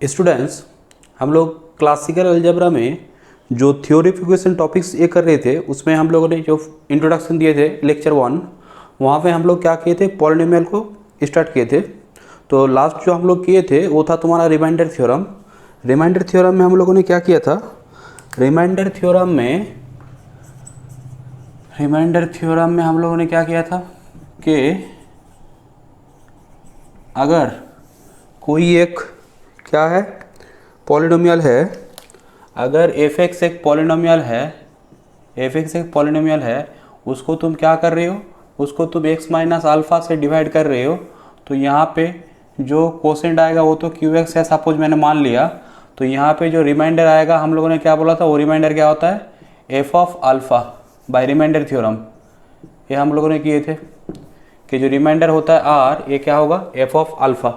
Students, हम लोग classical algebra में जो थ्योरिफिकेशन टॉपिक्स ये कर रहे थे उसमें हम लोगों ने जो इंट्रोडक्शन दिए थे लेक्चर 1, वहाँ पे हम लोग क्या किए थे, पॉलिनोमियल को स्टार्ट किए थे। तो लास्ट जो हम लोग किए थे वो था तुम्हारा रिमाइंडर थ्योरम। रिमाइंडर थ्योरम में हम लोगों ने क्या किया था, रिमाइंडर थ्योरम में हम लोगों ने क्या किया था कि अगर कोई एक क्या है, पॉलिनोमियल है, अगर f(x) एक पॉलिनोमियल है, उसको तुम क्या कर रहे हो, उसको तुम x माइनस अल्फ़ा से डिवाइड कर रहे हो, तो यहाँ पे जो कोसेंट आएगा वो तो qx है, सपोज मैंने मान लिया। तो यहाँ पे जो रिमाइंडर आएगा, हम लोगों ने क्या बोला था, वो रिमाइंडर क्या होता है, f of alpha by remainder theorem. ये हम लोगों ने किए थे कि जो रिमाइंडर होता है r, ये क्या होगा, f ऑफ अल्फ़ा।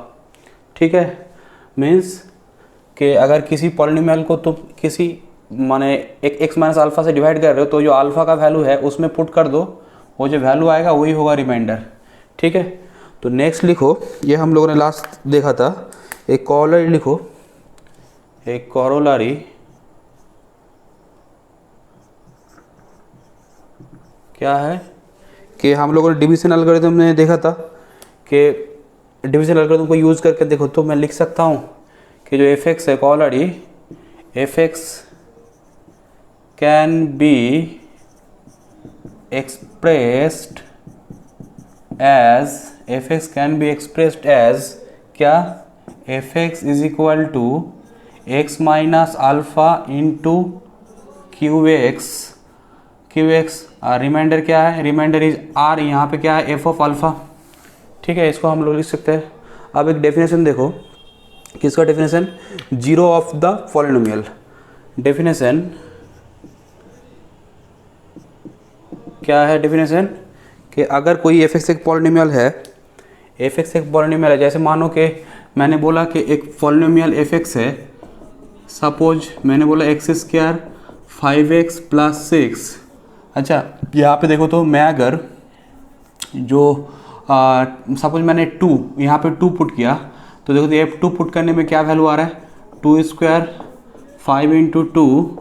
ठीक है, मीन्स कि अगर किसी पॉलिनोमियल को तुम किसी माने एक x माइनस अल्फ़ा से डिवाइड कर रहे हो, तो जो अल्फ़ा का वैल्यू है उसमें पुट कर दो, वो जो वैल्यू आएगा वही होगा रिमाइंडर। ठीक है, तो नेक्स्ट लिखो, ये हम लोगों ने लास्ट देखा था, एक कॉरोलरी लिखो, एक कॉरोलरी क्या है कि हम लोगों ने डिवीजन एल्गोरिथम में देखा था कि डिवीजन एल्गोरिथम को यूज़ करके देखो, तो मैं लिख सकता हूँ कि जो f(x) है, corollary f(x) can be expressed as क्या, f(x) is equal to x minus alpha into qx। Remainder क्या है, रिमाइंडर इज r, यहाँ पे क्या है, f ऑफ अल्फ़ा। ठीक है, इसको हम लोग लिख सकते हैं। अब एक डेफिनेशन देखो, किसका definition, zero of the polynomial. Definition क्या है, डेफिनेशन कि अगर कोई f(x) एक पॉलिनोमियल है, f(x) एक पॉलिनोमियल है, जैसे मानो कि मैंने बोला कि एक पॉलिनोमियल f(x) है, सपोज मैंने बोला x² 5x + 6। अच्छा, यहाँ पे देखो, तो मैं अगर जो सपोज मैंने 2 यहाँ पे 2 पुट किया, तो देखो तो f2 पुट करने में क्या वैल्यू आ रहा है, 2² 5 × 2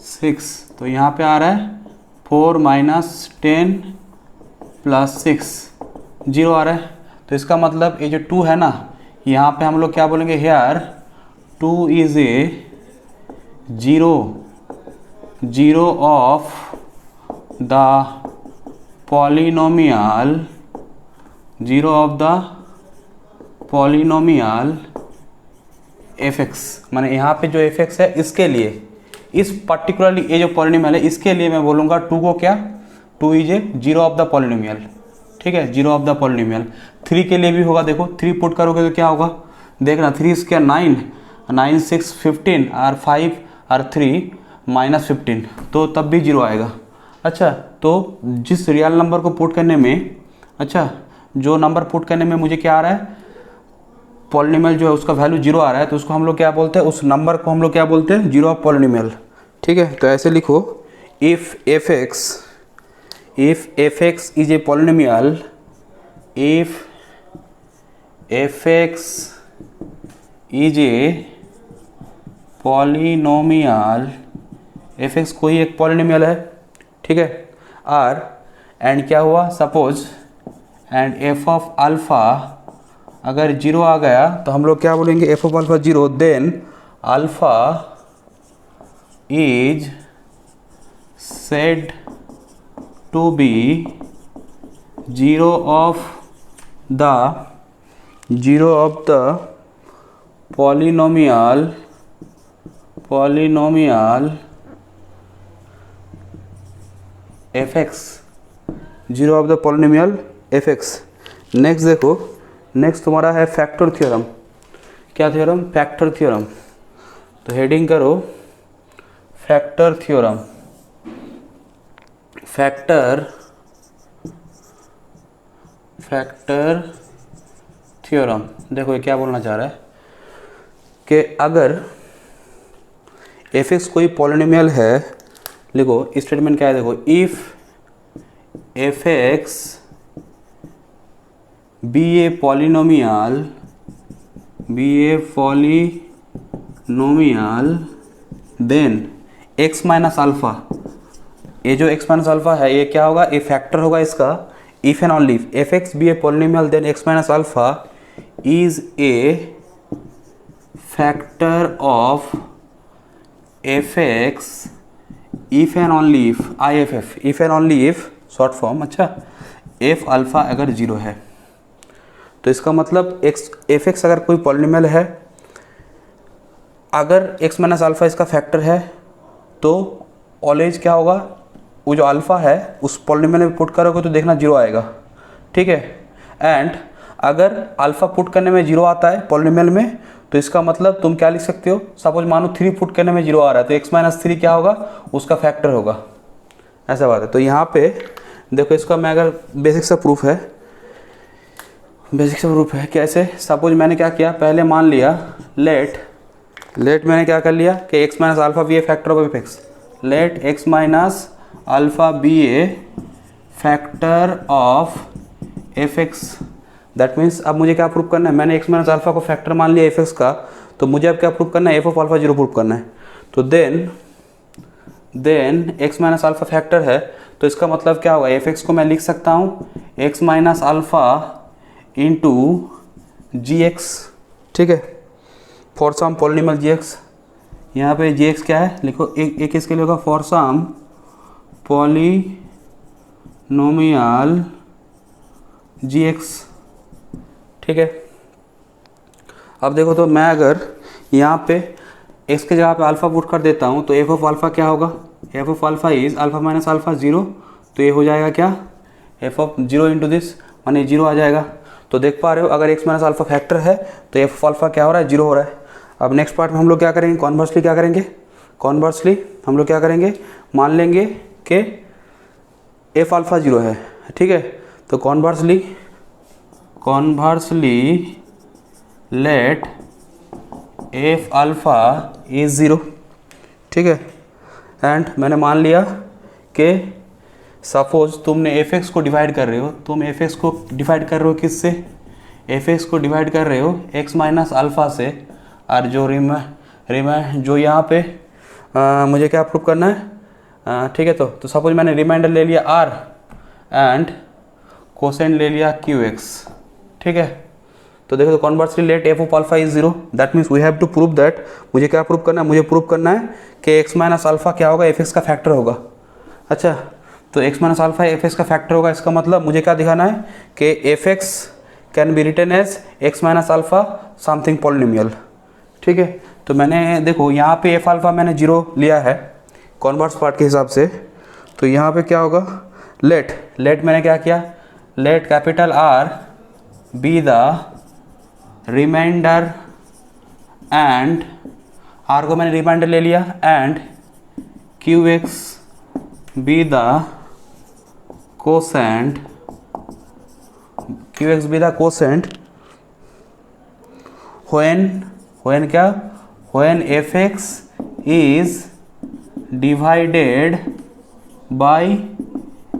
6, तो यहाँ पे आ रहा है 4 - 10 + 6 0 आ रहा है। तो इसका मतलब ये जो 2 है ना, यहाँ पे हम लोग क्या बोलेंगे, here 2 is a zero of the polynomial f(x), माने यहाँ पे जो f(x) है इसके लिए, इस पर्टिकुलरली ये जो पॉलिनोमियल है इसके लिए मैं बोलूँगा 2 को क्या, 2 is a zero of the polynomial. ठीक है, जीरो ऑफ द पॉलिनोमियल। 3 के लिए भी होगा, देखो 3 पुट करोगे तो क्या होगा, देखना 3² 9 9 6 15 और 5 और 3 -15, तो तब भी जीरो आएगा। अच्छा, तो जिस रियल नंबर को पुट करने में, अच्छा जो नंबर पुट करने में मुझे क्या आ रहा है, पॉलिनोमियल जो है उसका वैल्यू जीरो आ रहा है, तो उसको हम लोग क्या बोलते हैं, उस नंबर को हम लोग क्या बोलते हैं, जीरो ऑफ पॉलिनोमियल। ठीक है, तो ऐसे लिखो, if f(x) is a polynomial, if f(x) is a polynomial, f(x) कोई एक पॉलिनोमियल है, ठीक है, और एंड क्या हुआ, suppose and f of alpha अगर जीरो आ गया, तो हम लोग क्या बोलेंगे, f of alpha zero, then alpha is said to be zero of the polynomial f(x), zero of the polynomial f(x). Next देखो, नेक्स्ट तुम्हारा है फैक्टर थ्योरम। क्या थ्योरम, फैक्टर थ्योरम। तो हेडिंग करो फैक्टर थ्योरम। फैक्टर थ्योरम, देखो ये क्या बोलना चाह रहा है कि अगर f(x) कोई पॉलिनोमियल है, लिखो स्टेटमेंट क्या है, देखो if f(x) be a polynomial nominal then x minus alpha, ये जो x माइनस अल्फा है ये क्या होगा, ये फैक्टर होगा इसका, if and only if f x be a polynomial then x minus alpha is a factor of f x if and only if i f f, if and only if short form, अच्छा f alpha अगर zero है तो इसका मतलब x F x अगर कोई polynomial है, अगर x माइनस अल्फा इसका फैक्टर है तो ऑलवेज क्या होगा, वो जो अल्फा है उस पॉलिनोमियल में पुट करोगे तो देखना जीरो आएगा, ठीक है। एंड अगर अल्फा पुट करने में जीरो आता है पॉलिनोमियल में तो इसका मतलब तुम क्या लिख सकते हो, सपोज मानो 3 पुट करने में जीरो आ रहा है तो x माइनस 3 क्या होगा, उसका फैक्टर होगा, ऐसा बात है। तो यहाँ पे देखो इसका मैं अगर बेसिक सा प्रूफ है, बेसिक सा प्रूफ है कैसे, सपोज मैंने क्या किया, पहले मान लिया लेट मैंने क्या कर लिया कि x minus alpha be a factor of f x, let x minus alpha be a factor of f x, that means अब मुझे क्या प्रूव करना है, मैंने x माइनस अल्फा को फैक्टर मान लिया एफ एक्स का, तो मुझे अब क्या प्रूव करना है, f of alpha zero prove करना है। तो then x minus alpha factor है तो इसका मतलब क्या होगा, एफ एक्स को मैं लिख सकता हूँ x minus alpha into g x, ठीक है, for some polynomial g x, यहाँ पे जी एक्स क्या है लिखो, एक इसके लिए होगा for some polynomial g x, ठीक है। अब देखो तो मैं अगर यहाँ पे x के जगह पे अल्फ़ा पुट कर देता हूँ तो एफ ऑफ अल्फ़ा क्या होगा, F of alpha is alpha minus alpha zero, तो ये हो जाएगा क्या, F of zero into this, माने जीरो आ जाएगा। तो देख पा रहे हो अगर x माइनस अल्फ़ा फैक्टर है तो एफ ऑफ अल्फ़ा क्या हो रहा है, जीरो हो रहा है। अब नेक्स्ट पार्ट में हम लोग क्या करेंगे, कॉन्वर्सली क्या करेंगे, कॉन्वर्सली हम लोग क्या करेंगे, मान लेंगे कि एफ अल्फ़ा जीरो है, ठीक है। तो conversely let f alpha is zero, ठीक है। एंड मैंने मान लिया कि सपोज तुमने एफ एक्स को डिवाइड कर रहे हो, तुम एफ एक्स को डिवाइड कर रहे हो किससे, एफ एक्स को डिवाइड कर रहे हो एक्स माइनस अल्फ़ा से, और जो जो यहाँ पे मुझे क्या प्रूव करना है, ठीक है। तो सपोज मैंने रिमाइंडर ले लिया आर एंड कोसेंट ले लिया क्यू एक्स, ठीक है। तो देखो तो conversely let f of alpha is zero, that means we have to prove that, मुझे क्या प्रूव करना है, मुझे प्रूव करना है कि एक्स माइनस अल्फा क्या होगा, एफ एक्स का फैक्टर होगा। अच्छा तो x minus alpha f x का फैक्टर होगा, इसका मतलब मुझे क्या दिखाना है कि f x can be written as x minus alpha something polynomial, ठीक है। तो मैंने देखो यहाँ पे एफ अल्फा मैंने जीरो लिया है कॉन्वर्स पार्ट के हिसाब से, तो यहाँ पे क्या होगा, लेट मैंने क्या किया, let capital R be the remainder and, R को मैंने रिमाइंडर ले लिया, and q x be the quotient, q x be the quotient when क्या, when f x is divided by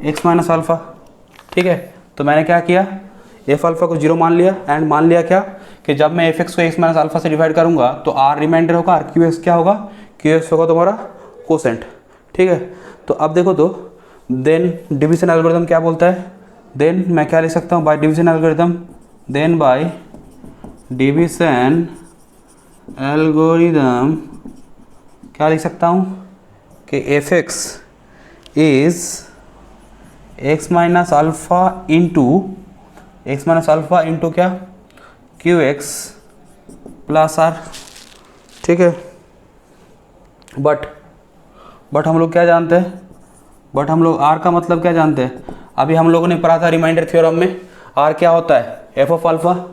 x minus alpha, ठीक है। तो मैंने क्या किया, एफ अल्फा को जीरो मान लिया, एंड मान लिया क्या कि जब मैं एफ एक्स को एक्स माइनस अल्फा से डिवाइड करूंगा तो आर रिमाइंडर होगा, और क्यू एक्स क्या होगा, क्यू एक्स होगा तुम्हारा कोसेंट, ठीक है। तो अब देखो तो देन डिवीजन एल्गोरिथम क्या बोलता है, देन मैं क्या लिख सकता हूँ by division algorithm, then by division algorithm क्या लिख सकता हूँ कि f x is x minus alpha into क्या, क्यू एक्स प्लस आर, ठीक है। बट हम लोग क्या जानते हैं, बट हम लोग आर का मतलब क्या जानते हैं, अभी हम लोगों ने पढ़ा था रिमाइंडर थ्योरम में, आर क्या होता है, एफ ऑफ अल्फा,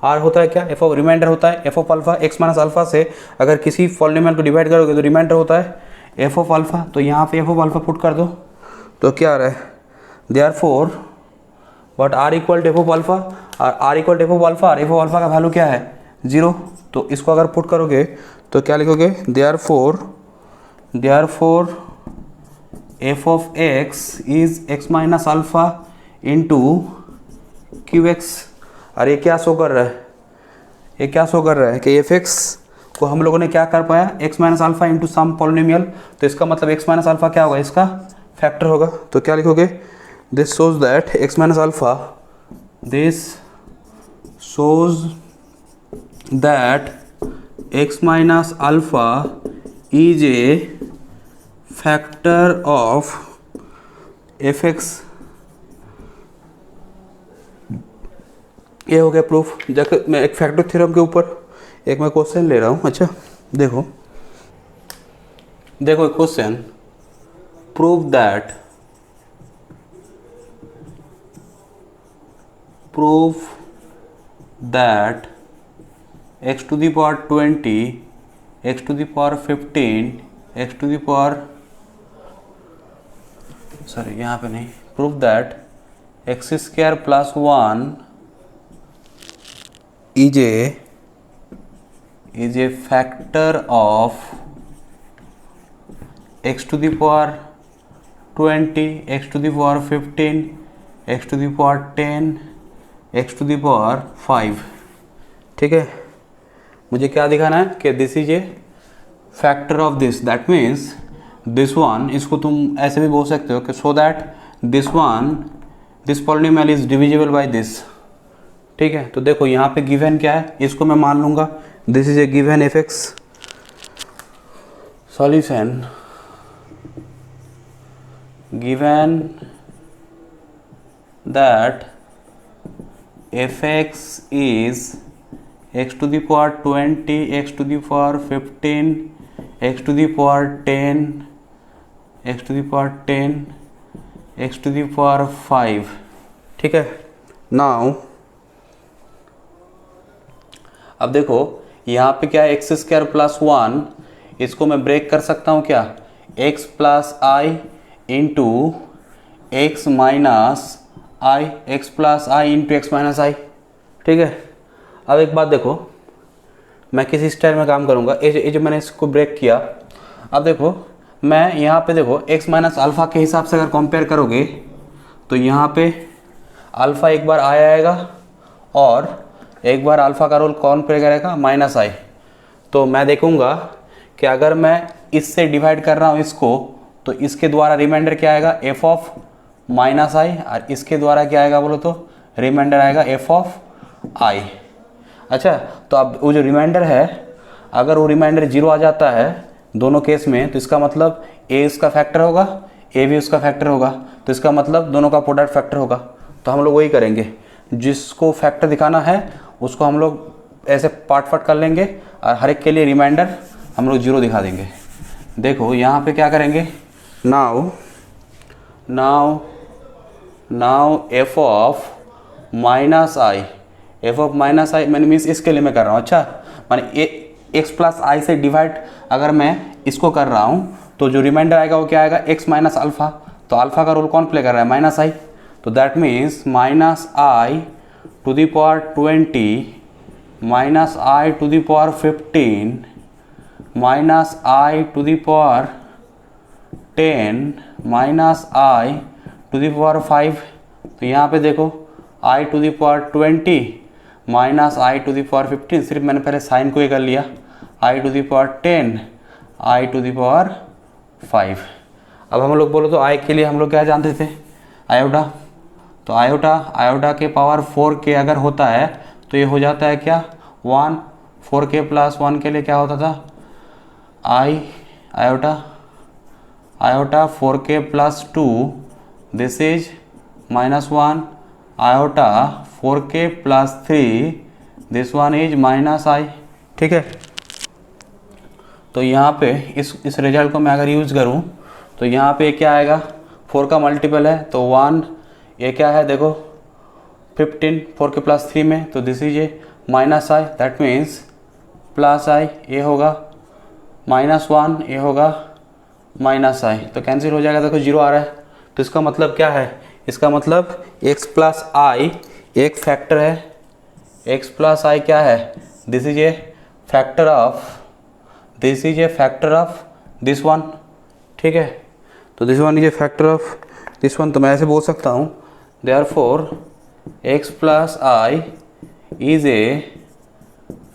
आर होता है क्या, एफ ऑफ रिमाइंडर होता है f of alpha, x minus alpha से अगर किसी पॉलिनोमियल को डिवाइड करोगे तो रिमाइंडर होता है एफ ऑफ अल्फा, तो यहाँ पे एफ ऑफ अल्फा पुट कर दो तो क्या आ रहा है, therefore but R equal to f of alpha, और R equal to f of alpha, और एफ ऑफ अल्फा का वैल्यू क्या है, जीरो, तो इसको अगर पुट करोगे तो क्या लिखोगे, therefore F of x is x minus alpha into Q x, और ये क्या शो कर रहा है, ये क्या शो कर रहा है कि एफ एक्स को हम लोगों ने क्या कर पाया, x minus alpha into sum polynomial, तो इसका मतलब x माइनस अल्फा क्या होगा, इसका फैक्टर होगा। तो क्या लिखोगे, this shows that x minus alpha, this shows that x minus alpha is a factor of fx। ये हो गया प्रूफ। जाकर मैं एक फैक्टर थ्योरम के ऊपर एक मैं क्वेश्चन ले रहा हूँ। अच्छा देखो question, prove that x to the power 20, x to the power 15, x to the power, sorry यहाँ पे नहीं, prove that x square plus 1 is a factor of x to the power 20, x to the power 15, x to the power 10, x to the power 5। ठीक है, मुझे क्या दिखाना है कि this is a factor of this, that means this one, इसको तुम ऐसे भी बोल सकते हो कि so that this polynomial is divisible by this. ठीक है, तो देखो यहाँ पे गिवन क्या है, इसको मैं मान लूंगा this is a given f x. Solution, given that f x is x to the power 20, x to the power 15, x to the power 10, x to the power 10, x to the power 5। ठीक है, now अब देखो यहाँ पे क्या है, x square plus 1, इसको मैं ब्रेक कर सकता हूँ क्या, x plus I into x minus I, x plus I into x minus i. ठीक है, अब एक बात देखो, मैं किसी स्टाइल में काम करूँगा, ये जो मैंने इसको ब्रेक किया, अब देखो मैं यहाँ पे देखो एक्स माइनस अल्फ़ा के हिसाब से अगर कंपेयर करोगे तो यहाँ पे अल्फ़ा एक बार आएगा और एक बार अल्फ़ा का रोल कौन प्ले करेगा, माइनस आई। तो मैं देखूंगा कि अगर मैं इससे डिवाइड कर रहा हूँ इसको, तो इसके द्वारा रिमाइंडर क्या आएगा, एफ ऑफ माइनस आई, और इसके द्वारा क्या आएगा बोलो तो रिमाइंडर आएगा एफ ऑफ आई। अच्छा, तो अब वो जो रिमाइंडर है, अगर वो रिमाइंडर 0 आ जाता है दोनों केस में, तो इसका मतलब ए इसका फैक्टर होगा, ए भी उसका फैक्टर होगा, तो इसका मतलब दोनों का प्रोडक्ट फैक्टर होगा। तो हम लोग वही करेंगे, जिसको फैक्टर दिखाना है उसको हम लोग ऐसे पार्ट कर लेंगे और हर एक के लिए रिमाइंडर हम लोग 0 दिखा देंगे। देखो यहाँ पे क्या करेंगे, नाउ एफ ऑफ माइनस आई, मैंने मीन्स इसके लिए मैं कर रहा हूँ। अच्छा, माने एक्स प्लस आई से डिवाइड अगर मैं इसको कर रहा हूँ तो जो रिमाइंडर आएगा वो क्या आएगा, एक्स माइनस अल्फ़ा। तो अल्फ़ा का रोल कौन प्ले कर रहा है, माइनस आई। तो that means minus i to the power 20 minus i to the power 15 minus i to the power 10 minus i to the power 5। तो यहाँ पे देखो i to the power 20 minus i to the power 15, सिर्फ मैंने पहले sign को ये कर लिया, i to the power 10 i to the power 5। अब हम लोग बोलो तो आई के लिए हम लोग क्या जानते थे, आयोटा। तो आयोटा के पावर 4k अगर होता है तो ये हो जाता है क्या, 1। 4k प्लस 1 के लिए क्या होता था, iota 4k plus 2, this is -1। Iota 4k plus 3, this one is minus i. ठीक है, तो यहाँ पे इस रिजल्ट को मैं अगर यूज़ करूँ तो यहाँ पे क्या आएगा, 4 का मल्टीपल है तो 1, ये क्या है देखो 15, 4k प्लस 3 में, तो this is a minus i, that means plus i, ये होगा -1, ये होगा माइनस आई, तो कैंसिल हो जाएगा। देखो 0 आ रहा है, तो इसका मतलब क्या है, इसका मतलब x प्लस आई एक फैक्टर है, x प्लस आई क्या है, this is a factor of this one. ठीक है, तो this one is a factor of this one. तो मैं ऐसे बोल सकता हूँ, therefore x plus I is a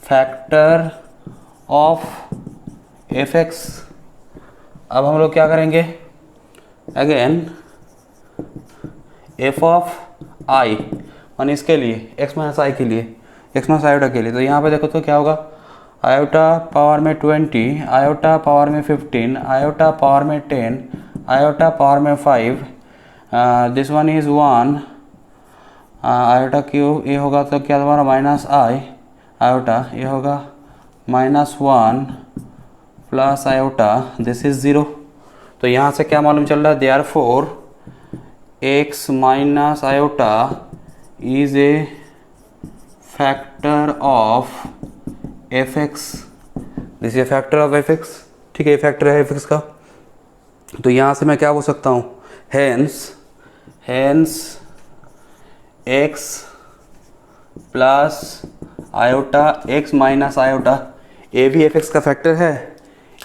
factor of f x. अब हम लोग क्या करेंगे, अगेन एफ ऑफ आई मान इसके लिए एक्स माइनस आई के लिए, एक्स माइनस आयोटा के लिए। तो यहाँ पे देखो तो क्या होगा, आयोटा पावर में 20, आयोटा पावर में 15, आयोटा पावर में 10, आयोटा पावर में 5, this one is 1, iota cube ये होगा तो क्या तुम्हारा माइनस आई आयोटा, ये होगा -1 प्लस आयोटा, दिस इज 0। तो यहाँ से क्या मालूम चल रहा है, therefore x minus iota is a factor of f x, this is a factor of f x. ठीक है, फैक्टर है एफ एक्स का। तो यहाँ से मैं क्या बोल सकता हूँ, hence x plus iota x minus iota, A भी एफ एक्स का फैक्टर है,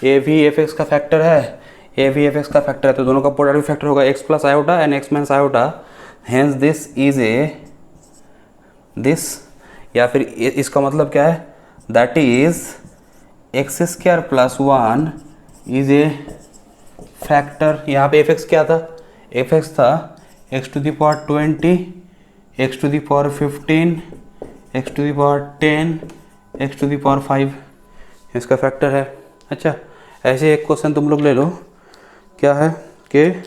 ए भी एफ एक्स का फैक्टर है, ए भी एफ एक्स का फैक्टर है। तो दोनों का प्रोडक्ट फैक्टर होगा x plus iota and x minus iota. Hence this is a this, या फिर इसका मतलब क्या है, that is x square plus 1 is a factor. यहाँ पे एफ एक्स क्या था, एफ एक्स था x to the power 20, x to the power 15, x to the power 10, x to the power 5, इसका फैक्टर है। अच्छा, ऐसे एक क्वेश्चन तुम लोग ले लो, क्या है कि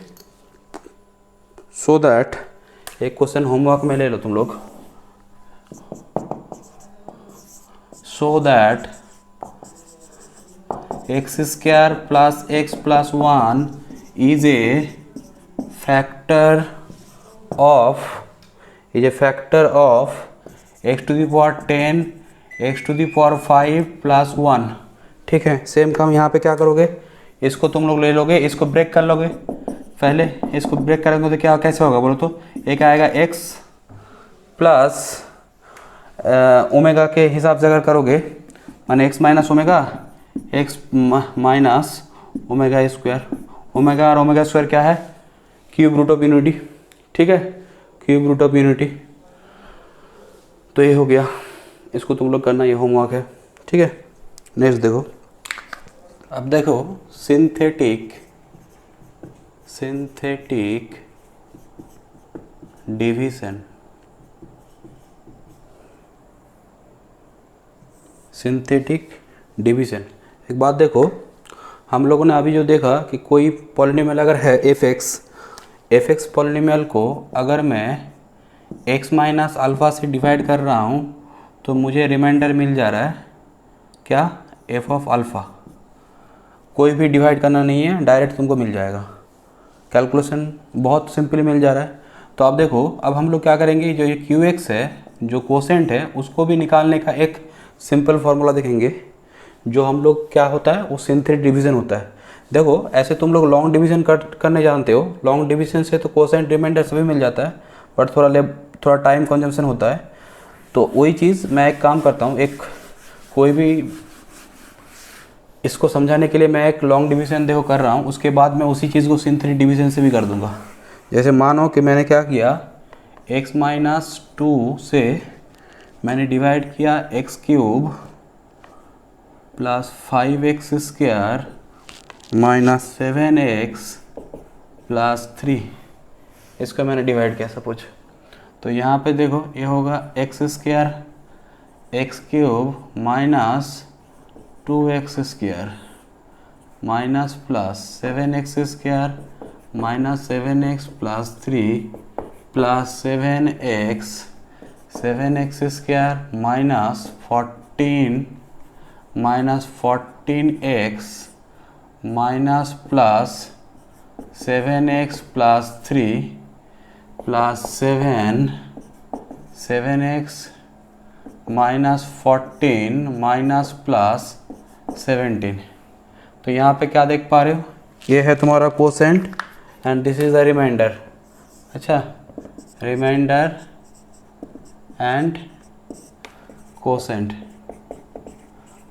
सो दैट, एक क्वेश्चन होमवर्क में ले लो तुम लोग, so that x square plus x plus 1 is a factor of x to the power 10, x to the power 5 plus 1। ठीक है, सेम काम यहाँ पे क्या करोगे, इसको तुम लोग ले लोगे, इसको ब्रेक कर लोगे। पहले इसको ब्रेक करेंगे तो क्या कैसे होगा बोलो तो, एक आएगा x प्लस ओमेगा के हिसाब से अगर करोगे, माने x minus omega, x minus omega square, omega और ओमेगा स्क्वायर क्या है, क्यूब रूट ऑफ यूनिटी। ठीक है, क्यूब रूट ऑफ यूनिटी। तो ये हो गया, इसको तुम लोग करना, ये होमवर्क है। ठीक है, नेक्स्ट देखो, अब देखो सिंथेटिक डिवीजन, सिंथेटिक डिवीजन। एक बात देखो, हम लोगों ने अभी जो देखा कि कोई पॉलिनोमियल अगर है एफ एक्स पॉलिनोमियल को अगर मैं x माइनस अल्फ़ा से डिवाइड कर रहा हूँ तो मुझे रिमाइंडर मिल जा रहा है क्या, f ऑफ अल्फ़ा। कोई भी डिवाइड करना नहीं है, डायरेक्ट तुमको मिल जाएगा, कैलकुलेशन बहुत सिंपली मिल जा रहा है। तो अब देखो, अब हम लोग क्या करेंगे, जो ये क्यू एक्स है, जो कोसेंट है, उसको भी निकालने का एक सिंपल फार्मूला देखेंगे, जो हम लोग क्या होता है वो सिंथेटिक डिवीज़न होता है। देखो ऐसे तुम लोग लॉन्ग डिवीज़न करने जानते हो, लॉन्ग डिवीज़न से तो कोसेंट रिमाइंडर सभी मिल जाता है, बट थोड़ा टाइम कंजम्पशन होता है। तो वही चीज़ मैं एक काम करता हूँ, एक कोई भी इसको समझाने के लिए मैं एक लॉन्ग डिवीज़न देखो कर रहा हूँ, उसके बाद मैं उसी चीज़ को सिंथेटिक डिवीज़न से भी कर दूंगा। जैसे मानो कि मैंने क्या किया, x माइनस 2 से मैंने डिवाइड किया x cube plus 5x square minus 7x plus 3, इसको मैंने डिवाइड किया सपोज। तो यहाँ पे देखो ये होगा x square x cube minus 2x square minus plus 7x square minus 7x plus 3 plus 7x square minus 14x minus plus 7x plus 3 plus 7x minus 14 minus plus 17। तो यहाँ पे क्या देख पा रहे हो, ये है तुम्हारा quotient and this is the remainder. अच्छा, रिमाइंडर एंड कोसेंट।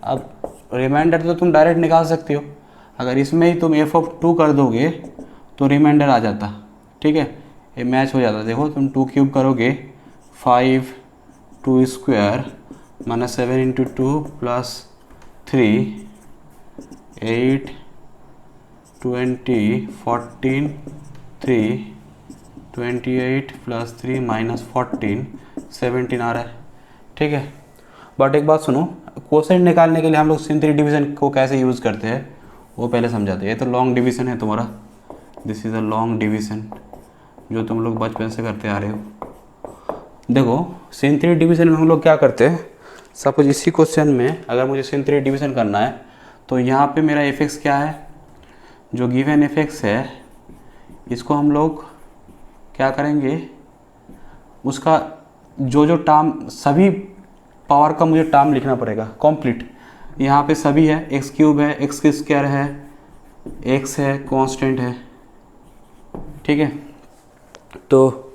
अब रिमाइंडर तो तुम डायरेक्ट निकाल सकते हो, अगर इसमें ही तुम f ऑफ 2 कर दोगे तो रिमाइंडर आ जाता। ठीक है, ये मैच हो जाता। देखो तुम 2 क्यूब करोगे 5 2 square minus 7 into 2 plus 3 8 20 14 3 28 plus 3 minus 14 17 आ रहा है। ठीक है, बट एक बात सुनो, कोसेंट निकालने के लिए हम लोग सिंथेटिक डिवीजन को कैसे यूज़ करते हैं वो पहले समझाते हैं। ये तो लॉन्ग डिवीजन है तुम्हारा, this is a long division जो तुम लोग बचपन से करते आ रहे हो। देखो सिंथेटिक डिवीजन में हम लोग क्या करते हैं, सपोज इसी क्वेश्चन में अगर मुझे सिंथेटिक डिवीजन करना है तो यहाँ पे मेरा एफ एक्स क्या है, जो गिवन एफ एक्स है इसको हम लोग क्या करेंगे, उसका जो टर्म सभी पावर का मुझे टर्म लिखना पड़ेगा कंप्लीट। यहाँ पे सभी है, एक्स क्यूब है, एक्स स्क्वायर है, एक्स है, कांस्टेंट है। ठीक है, तो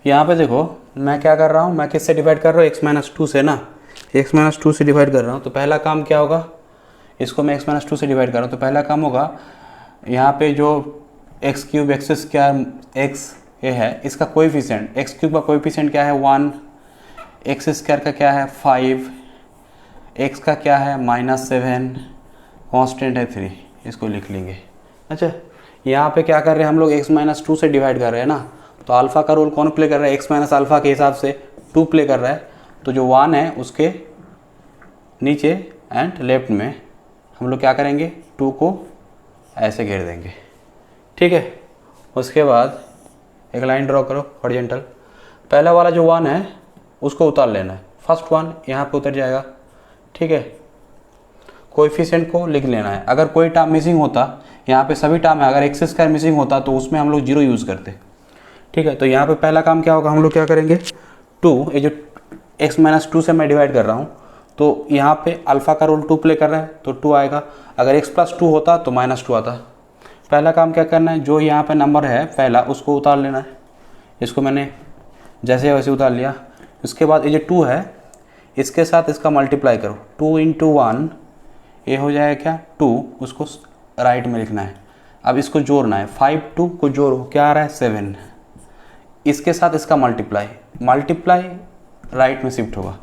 यहाँ पे देखो मैं क्या कर रहा हूँ, मैं किससे डिवाइड कर रहा हूँ, x माइनस 2 से ना, x माइनस 2 से डिवाइड कर रहा हूँ। तो पहला काम क्या होगा, इसको मैं x माइनस 2 से डिवाइड कर रहा हूँ तो पहला काम होगा यहाँ पे जो x cube x square x ये है इसका कोएफिशिएंट, एक्स क्यूब का कोएफिशिएंट क्या है 1, एक्स स्क्वायर का क्या है 5, एक्स का क्या है -7, कांस्टेंट है 3, इसको लिख लेंगे। अच्छा, यहाँ पे क्या कर रहे हैं हम लोग, x माइनस 2 से डिवाइड कर रहे हैं ना, तो अल्फ़ा का रोल कौन प्ले कर रहा है, x माइनस अल्फ़ा के हिसाब से 2 प्ले कर रहा है। तो जो 1 है उसके नीचे एंड लेफ्ट में हम लोग क्या करेंगे, 2 को ऐसे घेर देंगे। ठीक है, उसके बाद एक लाइन ड्रॉ करो हॉरिजॉन्टल, पहला वाला जो 1 है उसको उतार लेना है, फर्स्ट 1 यहाँ पे उतर जाएगा। ठीक है, कोएफिशिएंट को लिख लेना है, अगर कोई टर्म मिसिंग होता, यहाँ पे सभी टर्म है, अगर एक्स स्क्वायर मिसिंग होता तो उसमें हम लोग 0 यूज़ करते। ठीक है, तो यहाँ पे पहला काम क्या होगा, हम लोग क्या करेंगे 2, ये जो x माइनस 2 से मैं डिवाइड कर रहा हूँ तो यहाँ पे अल्फ़ा का रोल 2 प्ले कर रहा है तो 2 आएगा, अगर x प्लस 2 होता तो -2 आता। पहला काम क्या करना है, जो यहाँ पे नंबर है पहला उसको उतार लेना है, इसको मैंने जैसे वैसे उतार लिया। उसके बाद ये जो 2 है इसके साथ इसका मल्टीप्लाई करो, 2 × 1 ये हो जाएगा क्या 2, उसको राइट में लिखना है। अब इसको जोड़ना है, 5 2 को जोड़ो क्या आ रहा है 7, इसके साथ इसका मल्टीप्लाई राइट में शिफ्ट होगा,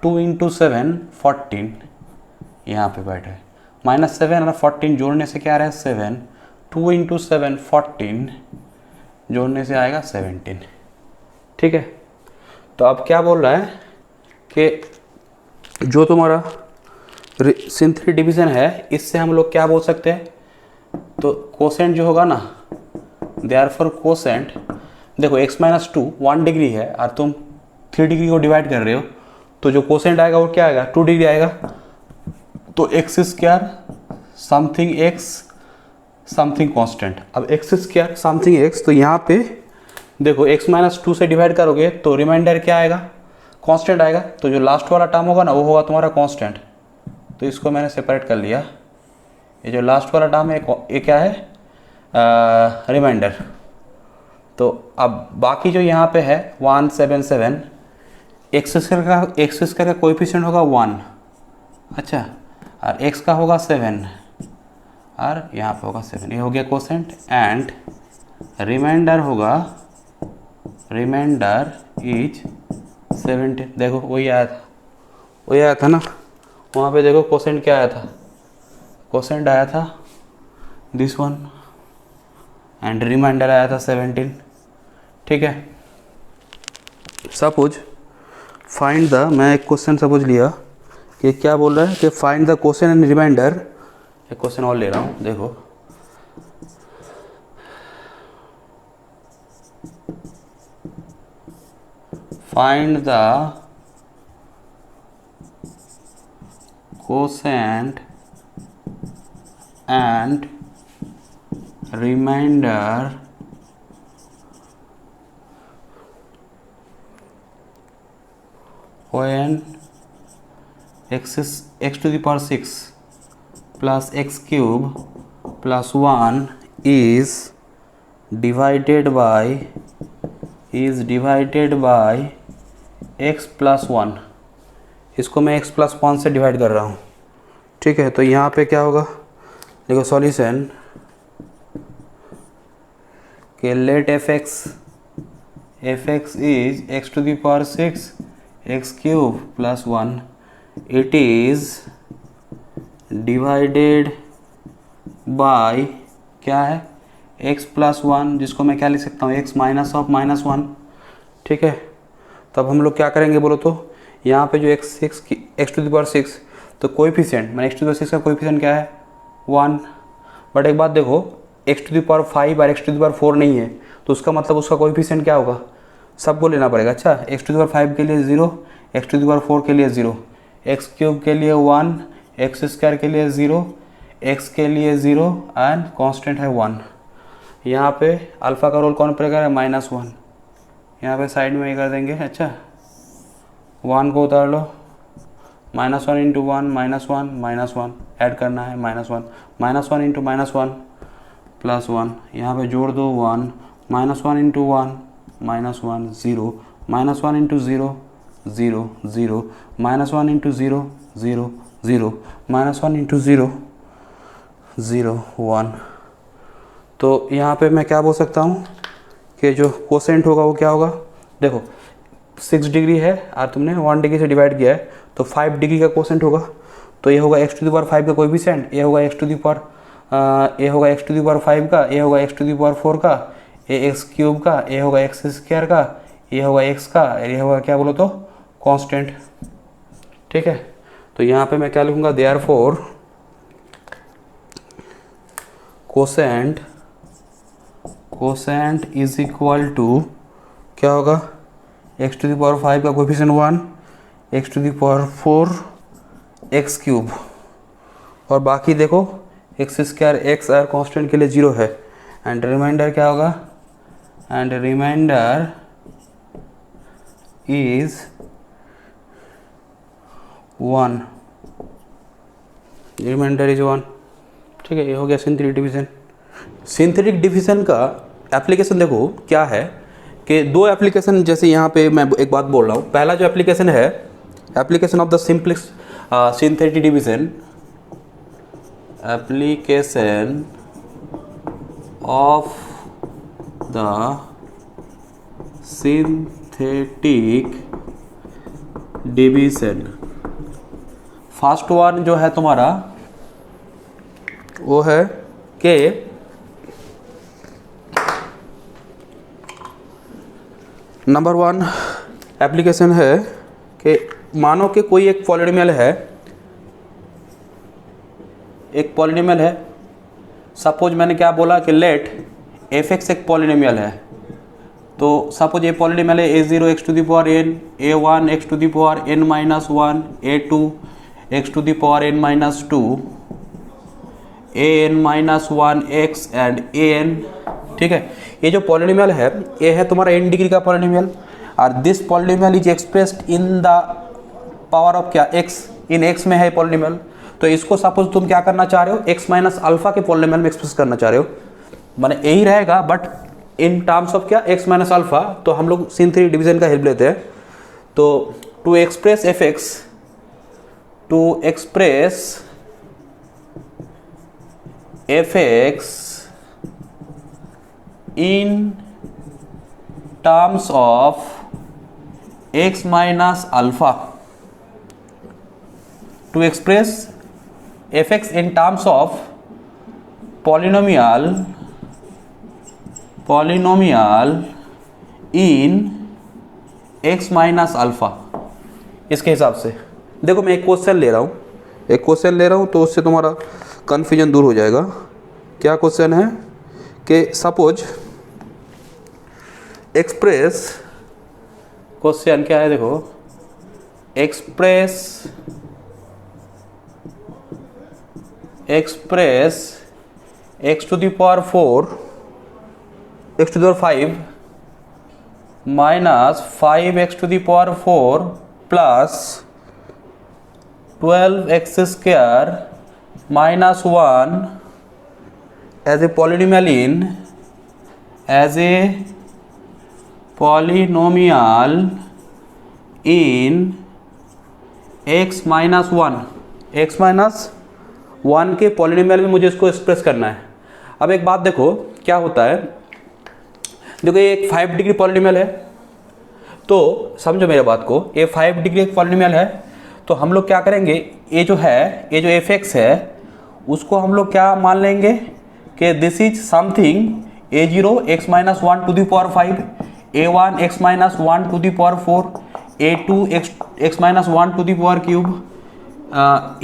2 × 7 14 यहाँ पे बैठा है, -7 और 14 जोड़ने से क्या आ रहा है 7, 2 × 7 14 जोड़ने से आएगा 17। ठीक है, तो अब क्या बोल रहा है कि जो तुम्हारा सिंथेटिक डिवीजन है इससे हम लोग क्या बोल सकते हैं, तो कोसेंट जो होगा ना, देयरफॉर कोसेंट, देखो x माइनस 2 1 डिग्री है और तुम 3 डिग्री को डिवाइड कर रहे हो तो जो कोसेंट आएगा वो क्या आएगा 2 डिग्री आएगा। तो x square something x something constant, अब एक्स स्क्वायर समथिंग एक्स, तो यहाँ पे देखो x माइनस 2 से डिवाइड करोगे तो रिमाइंडर क्या आएगा, कांस्टेंट आएगा। तो जो लास्ट वाला टर्म होगा ना वो होगा तुम्हारा कांस्टेंट, तो इसको मैंने सेपरेट कर लिया। ये जो लास्ट वाला टर्म है ये क्या है, रिमाइंडर। तो अब बाकी जो यहाँ पे है 177, एक्स स्क्वायर का कोएफिशिएंट होगा 1, अच्छा, और एक्स का होगा 7 और यहाँ पे होगा 7, ये हो गया कोसेंट। एंड रिमाइंडर होगा, रिमाइंडर इज 17। देखो वही आया था ना, वहाँ पे देखो कोसेंट क्या आया था, कोसेंट आया था दिस वन एंड रिमाइंडर आया था 17। ठीक है, सपोज फाइंड द, मैं एक क्वेश्चन सपोज लिया कि क्या बोल रहा है कि find the quotient and remainder. एक क्वेश्चन और ले रहा हूँ, देखो find the quotient and remainder when x to the power 6 plus x cube plus 1 is divided by x plus 1। इसको मैं x plus 1 से डिवाइड कर रहा हूँ। ठीक है, तो यहाँ पे क्या होगा, देखो सॉल्यूशन कि let f x is x to the power 6 x cube plus 1, it is divided by क्या है x प्लस 1, जिसको मैं क्या लिख सकता हूँ x माइनस ऑफ माइनस 1। ठीक है, तब हम लोग क्या करेंगे बोलो तो यहाँ पे जो x टू द पावर 6, तो कोएफिशिएंट मैंने x टू द पावर 6 का कोएफिशिएंट क्या है 1। बट एक बात देखो, x टू द पावर 5 और x टू द पावर 4 नहीं है, तो उसका मतलब उसका कोएफिशिएंट क्या होगा, सबको लेना पड़ेगा। अच्छा, x टू द पावर 5 के लिए 0, x टू द पावर 4 के लिए 0, x क्यूब के लिए 1, x स्क्वायर के लिए 0, x के लिए 0 एंड कांस्टेंट है 1। यहाँ पे अल्फ़ा का रोल कौन पड़ेगा, -1। यहाँ पे साइड में ये कर देंगे। अच्छा, 1 को उतार लो, -1 इंटू 1 -1 ऐड करना है -1, -1 इंटू -1 प्लस 1, यहाँ पे जोड़ दो 1, -1 इंटू 1 -1 0, -1 इंटू 0 0 0, -1 इंटू 0 0 0, -1 इंटू 0 0 1। तो यहाँ पे मैं क्या बोल सकता हूँ कि जो कोसेंट होगा वो क्या होगा, देखो 6 डिग्री है और तुमने 1 डिग्री से डिवाइड किया है, तो 5 डिग्री का कोसेंट होगा। तो ये होगा x टू द पावर 5 का कोएफिशिएंट, ये होगा x टू द पावर 5 का, ये होगा x टू द पावर 4 का, ये x क्यूब का, ये होगा x स्क्वायर का, ये होगा x का, ये होगा क्या बोलो तो कांस्टेंट। ठीक है, तो यहाँ पे मैं क्या लिखूँगा, therefore quotient is equal to क्या होगा, x टू द पावर 5 का coefficient 1, x to the power 4 x cube, और बाकी देखो x स्क्वायर x और कांस्टेंट के लिए 0 है, एंड रिमाइंडर क्या होगा, and remainder is 1, remainder is 1। ठीक है, ये हो गया सिंथेटिक डिवीजन। सिंथेटिक डिवीजन का एप्लीकेशन देखो क्या है कि 2 एप्लीकेशन, जैसे यहाँ पे मैं एक बात बोल रहा हूँ। पहला जो एप्लीकेशन है, application of the simplex synthetic division, application of the synthetic division. First one जो है तुम्हारा वो है कि नंबर 1 एप्लीकेशन है कि मानो कि कोई एक पॉलिनोमियल है, सपोज मैंने क्या बोला कि लेट f(x) एक पॉलिनोमियल है, तो सपोज ये पॉलिनोमियल है a0 x to the power n, a1 x to the power n minus 1, a2 x to the power n minus 2, an minus 1 x and an। ठीक है, ये जो पॉलिनोमियल है ये है तुम्हारा n डिग्री का पॉलिनोमियल, और this polynomial is expressed in the power of क्या x, इन x में है पॉलिनोमियल। तो इसको सपोज तुम क्या करना चाह रहे हो, x माइनस अल्फा के पॉलिनोमियल में एक्सप्रेस करना चाह रहे हो, माने यही रहेगा बट इन टर्म्स ऑफ क्या x माइनस अल्फा। तो हम लोग सिंथेटिक डिवीजन का हेल्प लेते हैं। तो to express fx in terms of x minus alpha, to express fx in terms of polynomial in x minus alpha। इसके हिसाब से देखो मैं एक क्वेश्चन ले रहा हूँ, तो उससे तुम्हारा कन्फ्यूजन दूर हो जाएगा। क्या क्वेश्चन है कि सपोज एक्सप्रेस, क्वेश्चन क्या है देखो, express x to the power 4, x to the power 5 minus 5x to the power 4 plus 12x square minus 1 as a polynomial in x minus 1 के पॉलिनोमियल में मुझे इसको एक्सप्रेस करना है। अब एक बात देखो क्या होता है, देखो ये एक 5 डिग्री पॉलिनोमियल है, तो समझो मेरे बात को, ये 5 डिग्री एक पॉलिनोमियल है, तो हम लोग क्या करेंगे, ये जो है, ये जो एफ एक्स है उसको हम लोग क्या मान लेंगे कि this is something a0 x minus 1 to the power 5, a1 x minus 1 to the power 4, a2 x minus 1 to the power cube,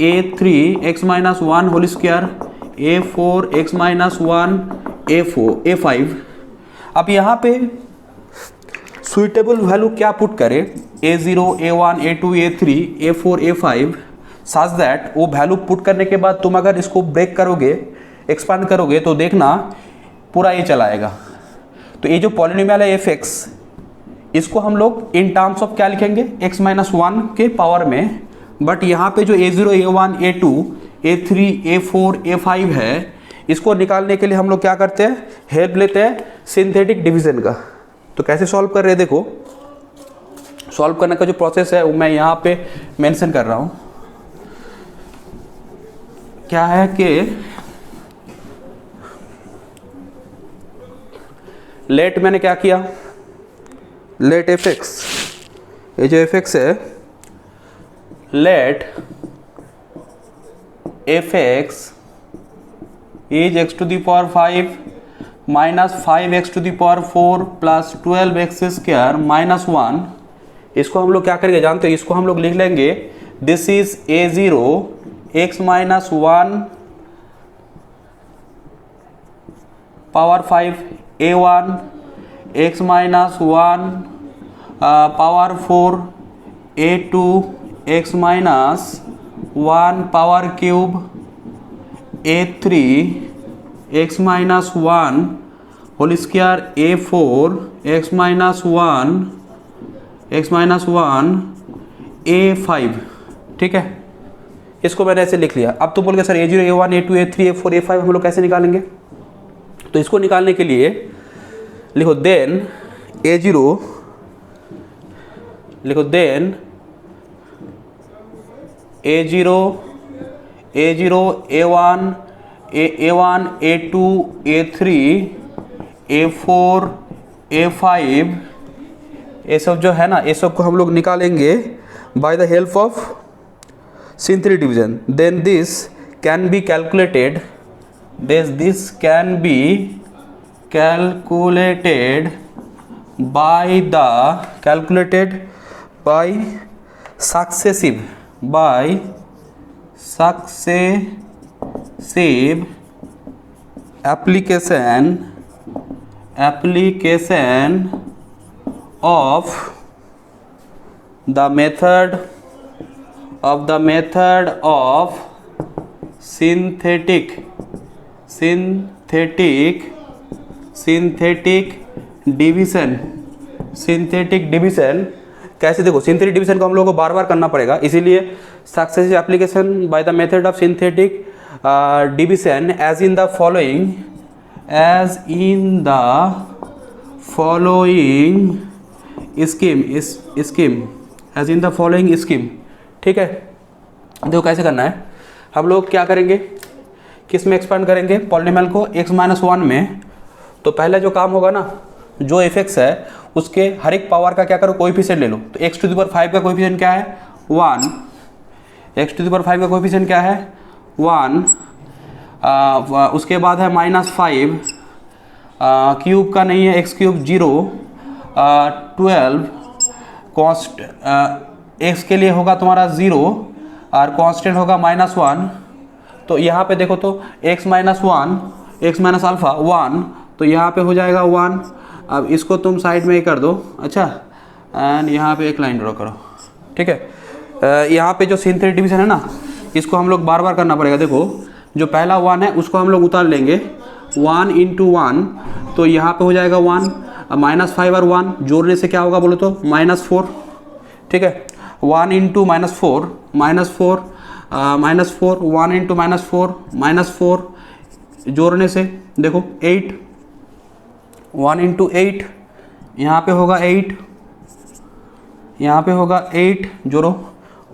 a3 x minus 1 whole square, a4 x minus 1, a5। अब यहाँ पे suitable value क्या put करें, a0, a1, a2, a3, a4, a5 such that वो value put करने के बाद तुम अगर इसको ब्रेक करोगे, एक्सपांड करोगे तो देखना पूरा ये चलाएगा। तो ये जो पॉलिनोमियल है एफ एक्स, इसको हम लोग इन टर्म्स ऑफ क्या लिखेंगे, x माइनस 1 के पावर में। बट यहाँ पे जो a0, a1, a2, a3, a4, a5 है, इसको निकालने के लिए हम लोग क्या करते हैं, हेल्प लेते हैं सिंथेटिक डिवीजन का। तो कैसे सॉल्व कर रहे हैं देखो, सॉल्व करने का जो प्रोसेस है वो मैं यहाँ पे मेंशन कर रहा हूँ। क्या है कि लेट मैंने क्या किया, लेट एफ एक्स, ये जो एफ एक्स है, let f x is x to the power 5 minus 5x to the power 4 plus 12x square minus 1। इसको हम लोग क्या करेंगे जानते हो, इसको हम लोग लिख लेंगे this is a0 x minus 1 power 5, a1 x minus 1 power 4, a2 x minus 1 power cube, a3 x minus 1 whole square, a4 x minus 1 a5। ठीक है, इसको मैंने ऐसे लिख लिया। अब तो बोल गया sir a0, a1, a2, a3, a4, a5 हम लोग कैसे निकालेंगे, तो इसको निकालने के लिए लिखो देन a0, लिखो then a0, a1, a2, a3, a4, a5, ये सब जो है ना, ये सब को हम लोग निकालेंगे by the help of synthetic division. Then this can be calculated, this can be calculated by successive application of the method of synthetic division. कैसे देखो, सिंथेटिक डिवीजन को हम लोगों को बार बार करना पड़ेगा, इसीलिए successive application by the method of synthetic division as in the following scheme. ठीक है, देखो कैसे करना है, हम लोग क्या करेंगे, किस में एक्सपांड करेंगे, पॉलिनोमियल को x माइनस 1 में। तो पहले जो काम होगा ना, जो एफ एक्स है उसके हर एक पावर का क्या करो, कोएफिशिएंट ले लो। तो x टू द पावर 5 का कोएफिशिएंट क्या है, 1। x टू द पावर 5 का कोएफिशिएंट क्या है, 1। उसके बाद है माइनस 5, क्यूब का नहीं है, x क्यूब 0, 12 कॉन्स्ट x के लिए होगा तुम्हारा 0 और कांस्टेंट होगा माइनस 1। तो यहाँ पे देखो तो x minus 1, x minus alpha 1, तो यहाँ पे हो जाएगा 1। अब इसको तुम साइड में ही कर दो, अच्छा, एंड यहाँ पे एक लाइन ड्रॉ करो। ठीक है, यहाँ पे जो सिंथेटिक डिवीजन है ना, इसको हम लोग बार बार करना पड़ेगा। देखो जो पहला 1 है उसको हम लोग उतार लेंगे, 1 इंटू 1, तो यहाँ पे हो जाएगा 1, माइनस 5 और 1 जोड़ने से क्या होगा बोलो तो माइनस 4। ठीक है, 1 into minus 4, minus 4, 1 into minus 4 जोड़ने से देखो 8, 1 इंटू 8, यहाँ पे होगा 8, यहाँ पे होगा 8, जोड़ो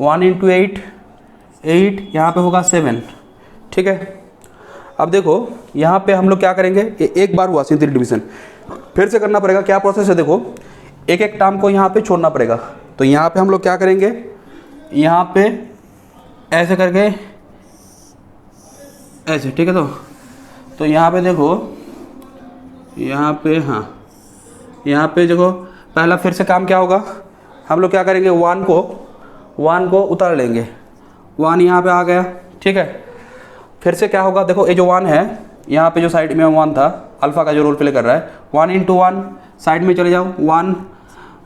1 इंटू 8, 8, यहाँ पे होगा 7। ठीक है, अब देखो यहाँ पे हम लोग क्या करेंगे, एक बार हुआ सिंथेटिक डिवीजन, फिर से करना पड़ेगा। क्या प्रोसेस है देखो, एक एक टर्म को यहाँ पे छोड़ना पड़ेगा। तो यहाँ पे हम लोग क्या करेंगे, यहाँ पे ऐसे करके ऐसे, ठीक है। तो यहाँ पे देखो, यहाँ पे, हाँ यहाँ पे देखो, पहला फिर से काम क्या होगा, हम लोग क्या करेंगे, 1 को उतार लेंगे। 1 यहाँ पे आ गया, ठीक है। फिर से क्या होगा, देखो ये जो 1 है, यहाँ पे जो साइड में 1 था, अल्फ़ा का जो रोल प्ले कर रहा है, 1 इंटू 1 साइड में चले जाओ, 1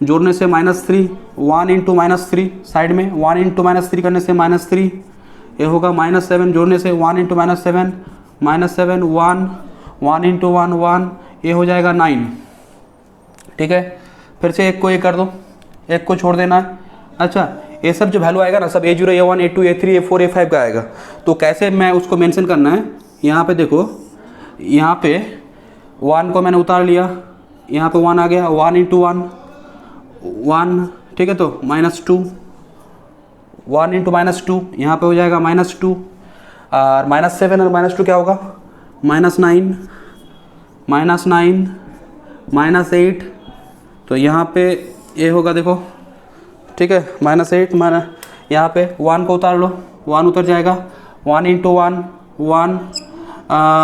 जोड़ने से -3, 1 इंटू -3 साइड में, 1 इंटू -3 करने से -3, ये होगा -7 जोड़ने से 1 इंटू -7, -7, 1 इंटू 1 1, ये हो जाएगा 9, ठीक है। फिर से एक को ये कर दो, एक को छोड़ देना है। अच्छा, ये सब जो वैल्यू आएगा ना, सब A0, A1, A2, A3, A4, A5 का आएगा। तो कैसे मैं उसको मेंशन करना है, यहाँ पे देखो, यहाँ पे 1 को मैंने उतार लिया, यहाँ पे 1 आ गया, 1 इंटू 1 1, ठीक है। तो -2, 1 इंटू -2 यहाँ पे हो जाएगा -2, और -7 और -2 क्या होगा, -9, -8, तो यहाँ पे ये होगा, देखो, ठीक है, -8, यहाँ पे 1 को उतार लो, 1 उतर जाएगा, 1 इंटू 1 1,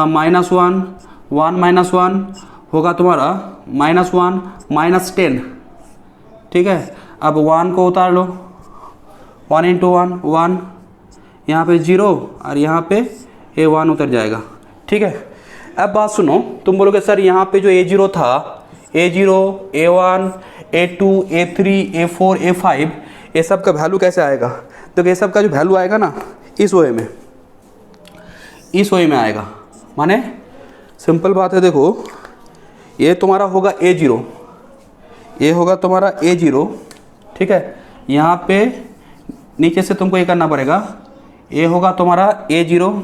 -1 होगा तुम्हारा -1 -10, ठीक है। अब 1 को उतार लो, 1 इंटू 1 1, यहाँ पे 0 और यहाँ पे ये 1 उतर जाएगा, ठीक है। अब बात सुनो, तुम बोलोगे सर यहाँ पे जो A0 था, A0, A1, A2, A3, A4, A5, ये सब का वैल्यू कैसे आएगा। तो ये सब का जो वैल्यू आएगा ना, इस वे में आएगा। माने सिंपल बात है, देखो ये तुम्हारा होगा A0, ये होगा तुम्हारा A0, ठीक है। यहाँ पे नीचे से तुमको ये करना पड़ेगा, ये होगा तुम्हारा A0,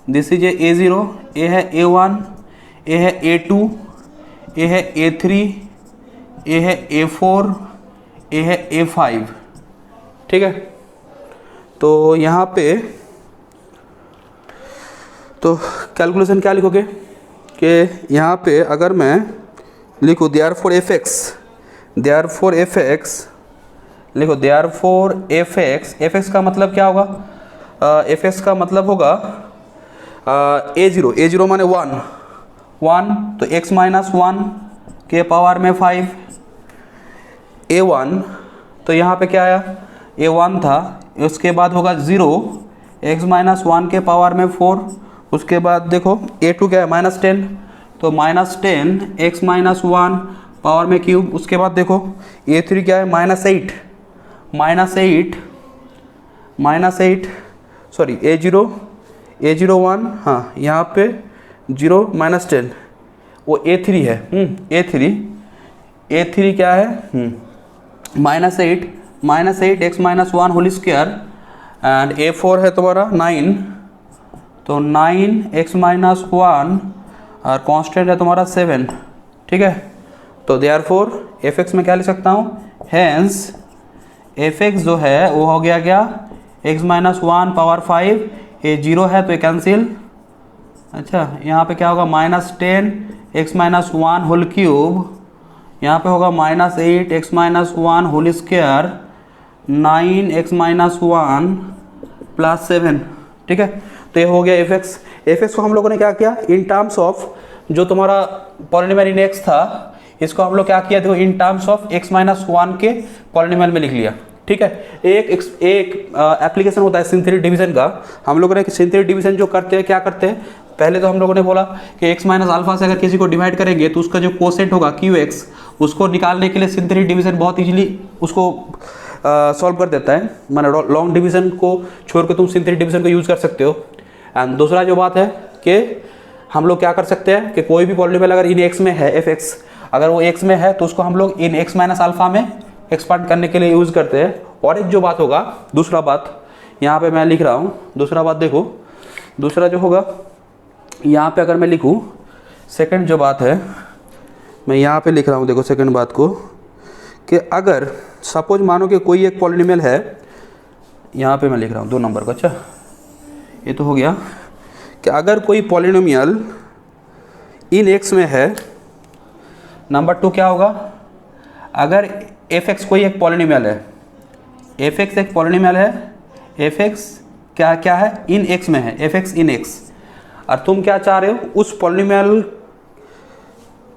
दिस इज A0, ये है A1, ये है A2, ये है A3, ये है A4, ये है A5, ठीक है। तो यहाँ पे तो कैलकुलेशन क्या लिखोगे कि यहाँ पे अगर मैं लिखूँ therefore fx का मतलब क्या होगा, fx का मतलब होगा A0 माने 1, तो x माइनस 1 के पावर में 5, A1, तो यहाँ पे क्या आया, A1 था, उसके बाद होगा 0, x माइनस 1 के पावर में 4, उसके बाद देखो A2 क्या है, -10, तो -10 x माइनस 1 पावर में क्यूब, उसके बाद देखो A3 क्या है, -8, सॉरी A0 1, हाँ यहाँ पे 0 -10, वो A3 है, A3 क्या है, -8 x minus 1 whole square, and A4 है तुम्हारा 9, तो 9 x माइनस 1 और कांस्टेंट है तुम्हारा 7, ठीक है। तो देयरफॉर fx में क्या लिख सकता हूँ, हेंस fx जो है वो हो गया क्या, x माइनस 1 पावर 5, ये 0 है तो ये कैंसिल। अच्छा, यहाँ पे क्या होगा, -10 x माइनस 1 होल क्यूब, यहाँ पे होगा -8 x minus 1 whole square, 9 x minus 1 plus 7, ठीक है। तो ये हो गया fx को हम लोगों ने क्या किया, इन टर्म्स ऑफ जो तुम्हारा पॉलिनोमियल इन x था, इसको हम लोग क्या किया, देखो in terms of x minus 1 के पॉलिनोमियल में लिख लिया, ठीक है। एक एप्लीकेशन होता है सिंथेटिक डिवीजन का। हम लोगों ने सिंथेटिक डिवीजन जो करते हैं, क्या करते हैं, पहले तो हम लोगों ने बोला कि x माइनस अल्फा से अगर किसी को डिवाइड करेंगे तो उसका जो कोसेंट होगा QX, उसको निकालने के लिए सिंथेटिक डिवीजन बहुत इजीली उसको सॉल्व कर देता है। माने लॉन्ग डिवीजन को छोड़ के तुम सिंथेटिक डिवीजन को यूज़ कर सकते हो। एंड दूसरा जो बात है कि हम लोग क्या कर सकते हैं कि कोई भी पॉलिनोमियल अगर इन x में है, fx अगर वो x में है तो उसको हम लोग इन x माइनस अल्फा में एक्सपांड करने के लिए यूज़ करते हैं। और एक जो बात होगा, दूसरा बात यहाँ पे मैं लिख रहा हूँ, दूसरा बात देखो, दूसरा जो होगा यहाँ पे अगर मैं लिखूँ, सेकंड जो बात है मैं यहाँ पे लिख रहा हूँ, देखो सेकंड बात को, कि अगर सपोज मानो कि कोई एक पॉलिनोमियल है, यहाँ पे मैं लिख रहा हूँ 2 नंबर को। अच्छा, ये तो हो गया कि अगर कोई पॉलिनोमियल इन x में है, नंबर 2 क्या होगा, अगर fx कोई एक पॉलिनोमियल है, एफ एक्स एक पॉलिनोमियल है, एफ एक्स क्या क्या है, इन एक्स में है, एफ एक्स इन एक्स, और तुम क्या चाह रहे हो, उस पॉलिनोमियल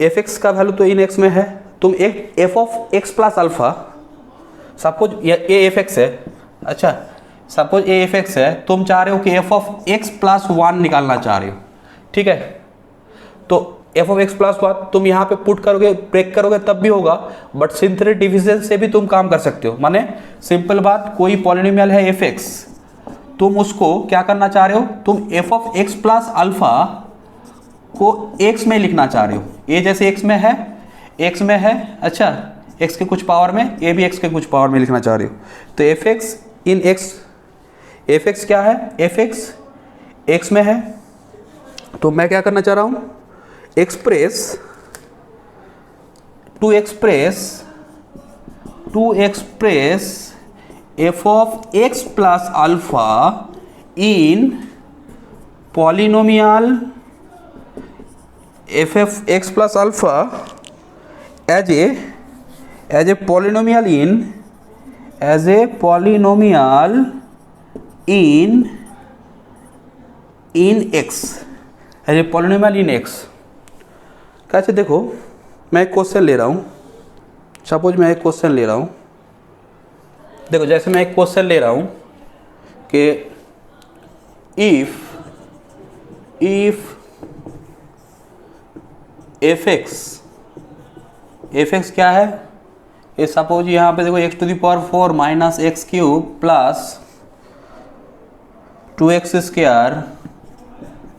एफ एक्स का वैल्यू तो इन एक्स में है, तुम एक F of x plus alpha, suppose ये एफ एक्स है, अच्छा सपोज ए एफ एक्स है, तुम चाह रहे हो कि F of x plus one निकालना चाह रहे हो, ठीक है। तो F of x plus one तुम यहाँ पे पुट करोगे, ब्रेक करोगे तब भी होगा, बट सिंथेटिक डिविजन से भी तुम काम कर सकते हो। माने सिंपल बात, कोई पॉलिनोमियल है एफ एक्स, तुम उसको क्या करना चाह रहे हो, तुम F of x plus alpha को एक्स में लिखना चाह रहे हो, ए जैसे एक्स में है, एक्स में है, अच्छा एक्स के कुछ पावर में, ए भी एक्स के कुछ पावर में लिखना चाह रहे हो। तो एफ एक्स इन एक्स, एफ एक्स क्या है, एफ एक्स एक्स में है, तो मैं क्या करना चाह रहा हूँ, express f of x plus alpha in polynomial f f x plus alpha as a polynomial in x, as a polynomial in x. कैसे, देखो मैं एक क्वेश्चन ले रहा हूँ, सपोज मैं एक क्वेश्चन ले रहा हूँ, देखो जैसे मैं एक क्वेश्चन ले रहा हूँ कि इफ एफ एक्स क्या है, ये सपोज यहाँ पे देखो x to the power 4 minus x cube plus 2x square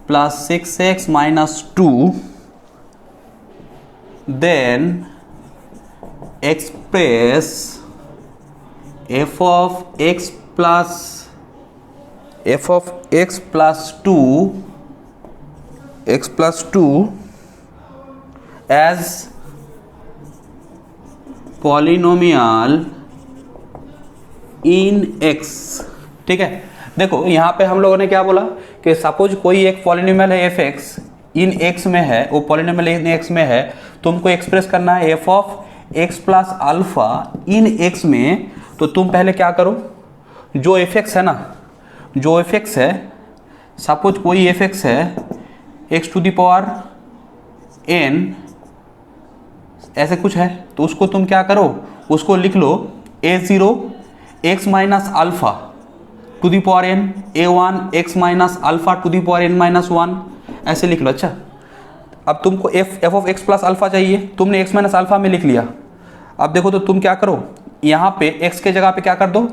plus 6x minus 2, then express f of x plus 2 as polynomial in x, ठीक है। देखो यहाँ पे हम लोगों ने क्या बोला कि सपोज कोई एक पॉलिनोमियल है एफ एक्स इन एक्स में है, वो पॉलिनोमियल इन एक्स में है, तुमको एक्सप्रेस करना है f of x plus alpha in x में। तो तुम पहले क्या करो, जो एफ एक्स है ना, जो एफ एक्स है, सपोज कोई एफ एक्स है x to the power n ऐसे कुछ है, तो उसको तुम क्या करो, उसको लिख लो a0 x minus alpha to the power n, a1 x minus alpha to the power n minus 1, ऐसे लिख लो। अच्छा, अब तुमको f of x plus alpha चाहिए, तुमने एक्स माइनस अल्फा में लिख लिया। अब देखो तो तुम क्या करो, यहाँ पे एक्स के जगह पे क्या कर दो,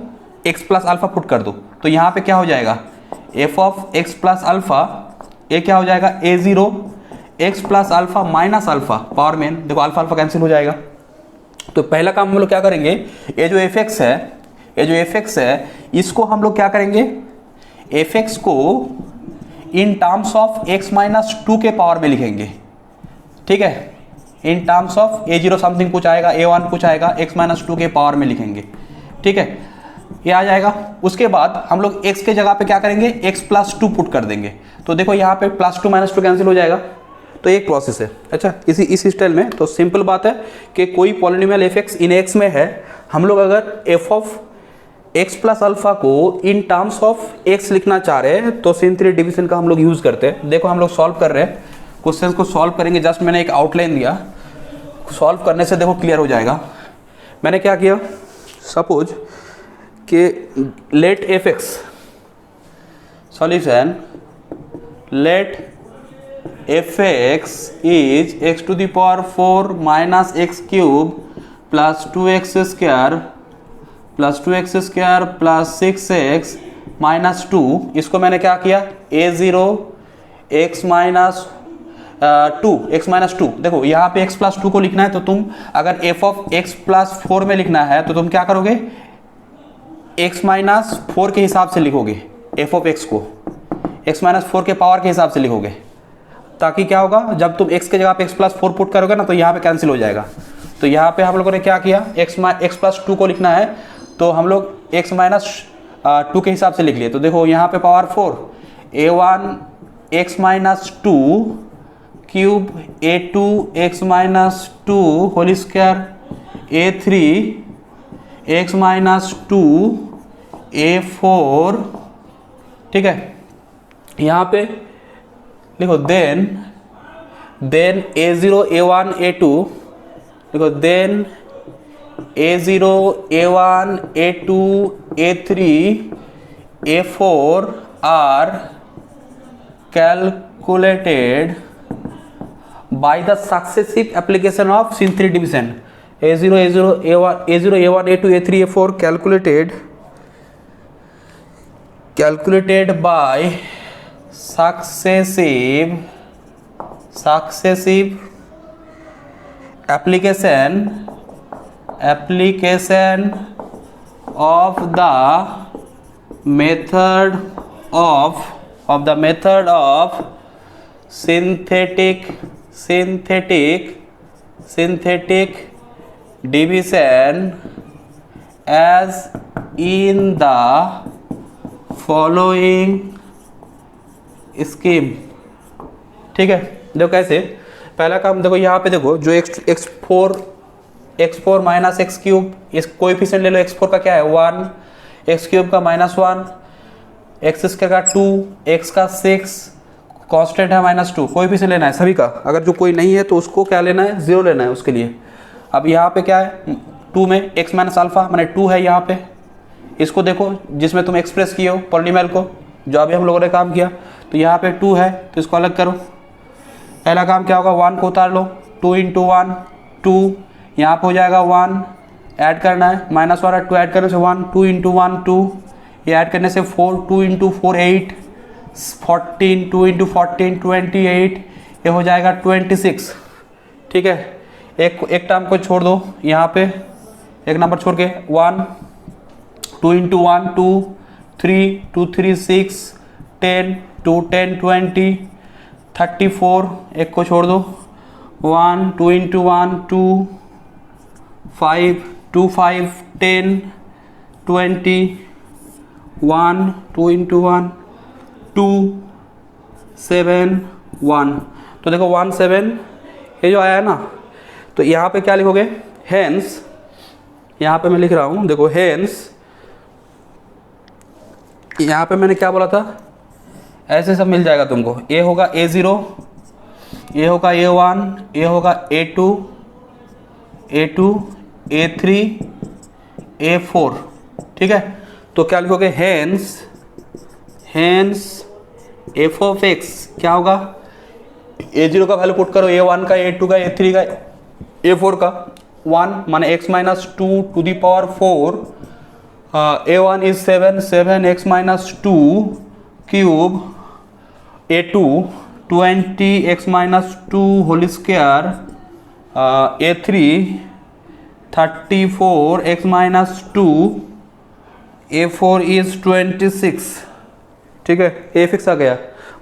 एक्स प्लस अल्फा पुट कर दो, तो यहाँ पे क्या हो जाएगा, F of x plus alpha, ये क्या हो जाएगा, a0 x plus alpha minus alpha power में, देखो अल्फा अल्फा कैंसिल हो जाएगा। तो पहला काम हम लोग क्या करेंगे, ये जो एफ एक्स है, इसको हम लोग क्या करेंगे, एफ एक्स को in terms of x minus 2 के पावर में लिखेंगे, ठीक है। In terms of a0 something कुछ आएगा, a1 कुछ आएगा, x माइनस 2 के पावर में लिखेंगे, ठीक है, ये आ जाएगा। उसके बाद हम लोग x के जगह पे क्या करेंगे, x प्लस 2 पुट कर देंगे, तो देखो यहाँ पे प्लस 2 माइनस 2 कैंसिल हो जाएगा। तो एक प्रोसेस है। अच्छा, इस स्टाइल में तो सिंपल बात है कि कोई पॉलिनोमियल एफ एक्स इन एक्स में है, हम लोग अगर F of x plus alpha को इन टर्म्स ऑफ एक्स लिखना चाह रहे हैं तो सिंथेटिक डिवीजन का हम लोग यूज करते हैं। देखो हम लोग सॉल्व कर रहे हैं, क्वेश्चन को सॉल्व करेंगे, जस्ट मैंने एक आउटलाइन दिया, सॉल्व करने से देखो क्लियर हो जाएगा। मैंने क्या किया, सपोज कि let f x solution, let f x is x to the power 4 minus x cube plus 2x square plus 2x square plus 6x minus 2। इसको मैंने क्या किया, a0 x माइनस 2, देखो यहाँ पे x प्लस 2 को लिखना है, तो तुम अगर f ऑफ x प्लस 4 में लिखना है तो तुम क्या करोगे, x माइनस 4 के हिसाब से लिखोगे, f ऑफ x को x माइनस 4 के पावर के हिसाब से लिखोगे, ताकि क्या होगा, जब तुम x के जगह पे x प्लस 4 पुट करोगे ना तो यहाँ पे कैंसिल हो जाएगा। तो यहाँ पे हम लोगों ने क्या किया, x प्लस 2 को लिखना है तो हम लोग x माइनस 2 के हिसाब से लिख लिए। तो देखो यहाँ पे power 4, a1 x minus 2 cube, a2 x minus 2 whole square, a3 x minus 2 a4, ठीक है। यहाँ पे लिखो देन a0 a1 a2, देखो then a0 a1 a2 a3 a4 are calculated by the successive application of synthetic division. a0 a1 a2 a3 a4 calculated by successive application of the method of synthetic division as in the following scheme, ठीक है। देखो कैसे, पहला काम देखो यहाँ पे देखो जो x4 माइनस एक्स क्यूब, इस कोएफिशिएंट ले लो। x4 का क्या है 1, एक्स क्यूब का -1, एक्स स्क्वायर का 2, एक्स का 6, कांस्टेंट है -2। कोएफिशिएंट लेना है सभी का, अगर जो कोई नहीं है तो उसको क्या लेना है 0 लेना है उसके लिए। अब यहाँ पे क्या है 2 में x माइनस अल्फा माने 2 है यहाँ पे, इसको देखो जिसमें तुम एक्सप्रेस किए हो पॉलिनोमियल को, जो अभी हम लोगों ने काम किया, तो यहाँ पे 2 है तो इसको अलग करो। पहला काम क्या होगा 1 को उतार लो, 2 × 1 2, यहाँ पे हो जाएगा 1, ऐड करना है -1 है 2 ऐड करने से 1, 2 × 1 2, ये ऐड करने से 4, 2 × 4 8, 14, 2 × 14 28, ये हो जाएगा 26, ठीक है। एक टर्म को छोड़ दो यहाँ पे, एक नंबर छोड़ के 1, 2 × 1 2, 3 2 3 6, 10 2 10 20 34, एक को छोड़ दो 1, 2 × 1 2, 5 2 5 10 20, 1 2 × 1 2 7 1। तो देखो 1 7 ये जो आया है ना, तो यहाँ पे क्या लिखोगे हेंस, यहाँ पे मैं लिख रहा हूँ देखो हेंस, यहाँ पे मैंने क्या बोला था, ऐसे सब मिल जाएगा तुमको। ये होगा a0, ये होगा a1, ये होगा a2 a3 a4, ठीक है। तो क्या लिखोगे हेंस f ऑफ x क्या होगा, a0 का वैल्यू पुट करो, a1 का a2 का a3 का a4 का 1 माने x minus 2 to the power 4, a1 is 7 x minus 2 cube, a2 20 x minus 2 whole square, a3 34 x minus 2, a4 is 26, ठीक है। f(x) आ गया,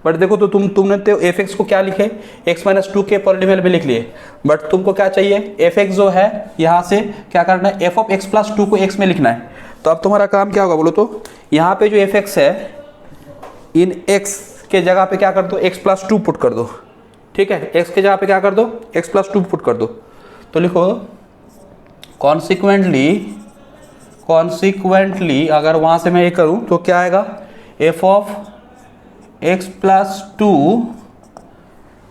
बट देखो तो तुमने तो f(x) को क्या लिखे x माइनस 2 के पॉलिनोमियल में लिख लिए, बट तुमको क्या चाहिए f(x) जो है यहाँ से क्या करना है f ऑफ x प्लस 2 को x में लिखना है। तो अब तुम्हारा काम क्या होगा बोलो तो, यहाँ पे जो f(x) है इन x के जगह पे क्या कर दो x प्लस 2 पुट कर दो, ठीक है। x के जगह पे क्या कर दो x प्लस 2 पुट कर दो। तो लिखो कॉन्सिक्वेंटली अगर वहाँ से मैं ये करूँ तो क्या आएगा f of x plus 2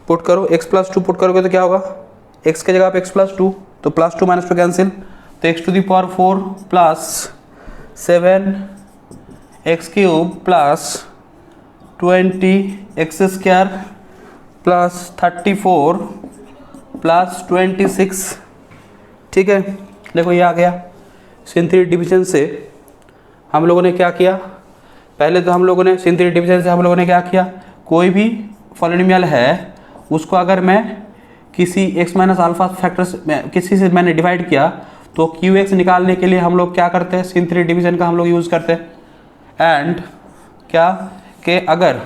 put करो, x प्लस 2 पुट करोगे तो क्या होगा x के जगह पे x प्लस 2, तो प्लस 2 माइनस 2 कैंसिल, तो x to the power 4 plus 7 x cube plus 20 x square plus 34 plus 26, ठीक है। देखो ये आ गया। सिंथेटिक डिवीजन से हम लोगों ने क्या किया, पहले तो हम लोगों ने सिंथेटिक डिवीजन से हम लोगों ने क्या किया, कोई भी पॉलिनोमियल है उसको अगर मैं किसी x माइनस अल्फा फैक्टर किसी से मैंने डिवाइड किया तो QX निकालने के लिए हम लोग क्या करते हैं, सिंथेटिक डिवीजन का हम लोग यूज़ करते हैं। एंड क्या कि अगर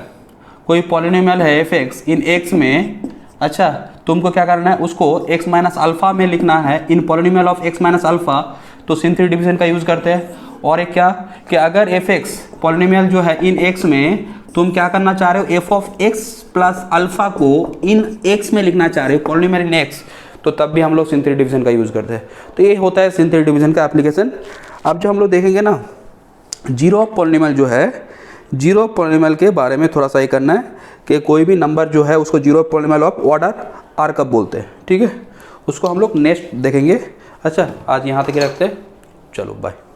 कोई पॉलिनोमियल है f(x) इन x में, अच्छा तुमको क्या करना है उसको x माइनस अल्फा में लिखना है in polynomial of x minus alpha, तो सिंथेटिक डिवीजन का यूज़ करते हैं। और एक क्या कि अगर f(x) पॉलिनोमियल जो है इन x में तुम क्या करना चाह रहे हो f of x plus alpha को इन x में लिखना चाह रहे हो पॉलिनोमियल इन x, तो तब भी हम लोग सिंथेटिक डिवीजन का यूज़ करते हैं। तो ये होता है सिंथेटिक डिवीजन का एप्लीकेशन। अब जो हम लोग देखेंगे ना, जीरो ऑफ पॉलिनोमियल जो है, जीरो ऑफ पॉलिनोमियल के बारे में थोड़ा सा ही करना है कि कोई भी नंबर जो है उसको zero of polynomial of order r कब बोलते हैं, ठीक है। उसको हम लोग नेक्स्ट देखेंगे। अच्छा, आज यहाँ तक ही रखते हैं, चलो बाय।